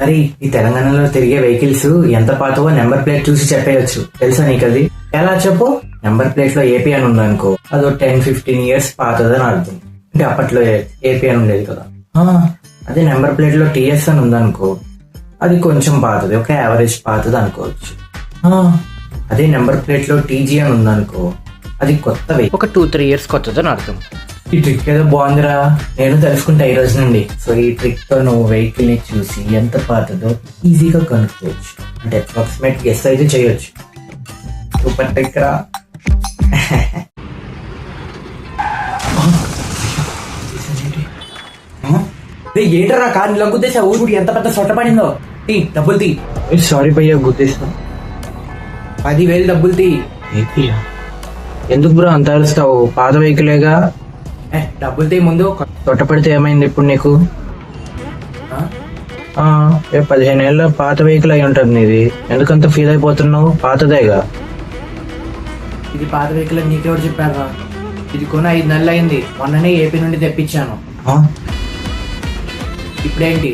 అరే ఈ తెలంగాణలో తిరిగే వెహికల్స్ ఎంత పాతవో నెంబర్ ప్లేట్ చూసి చెప్పేయచ్చు. తెలుసా నీకు అది? ఎలా చెప్పు? నెంబర్ ప్లేట్ లో ఏపీ అని ఉందనుకో, అదో 10-15 years పాతదని అర్థం. అంటే అప్పట్లో ఏపీ అని ఉండేది కదా. అదే నెంబర్ ప్లేట్ లో టీఎస్ అని ఉందనుకో, అది కొంచెం పాతది, ఒక యావరేజ్ పాతది అనుకోవచ్చు. అదే నెంబర్ ప్లేట్ లో టీజీ అని ఉందనుకో, అది కొత్తవి, ఒక 2-3 years కొత్తదని అర్థం. ఈ ట్రిక్ ఏదో బాగుందిరా, నేను తెలుసుకుంటా ఈ రోజు నుండి. సో ఈ ట్రిక్ తో నువ్వు వెహికల్ ని చూసి ఎంత పాతదో ఈజీగా కనుక్కోవచ్చు. అంటే అప్రాక్సిమేట్ గెస్ అయితే చేయొచ్చు. సూపర్ ట్రిక్ రా. ఏంటరా కార్ ఇలా గుద్దేసా? ఊరు ఎంత పెద్ద సొట్ట పడిందో. తీ డబ్బులు తీ. సారీ భయ్యా, గుద్దేసా. 10,000 డబ్బులు తీ. ఎందుకు బ్రో అంత అరుస్తావు? పాత వెహికలేగా. డబ్బులు తీ ముందు. సొట్ట పడితే ఏమైంది ఇప్పుడు నీకు? 15 ఏళ్ళ పాత వెహికల్ అయి ఉంటుంది నీది. ఎందుకంత ఫీల్ అయిపోతున్నావు? పాతదేగా. ఇది పాత వెహికల్ అని నీకెవరు చెప్పారా? ఇది కొని 5 నెలలు అయింది. మొన్ననే ఏపీ నుండి తెప్పించాను. ఇప్పుడేంటి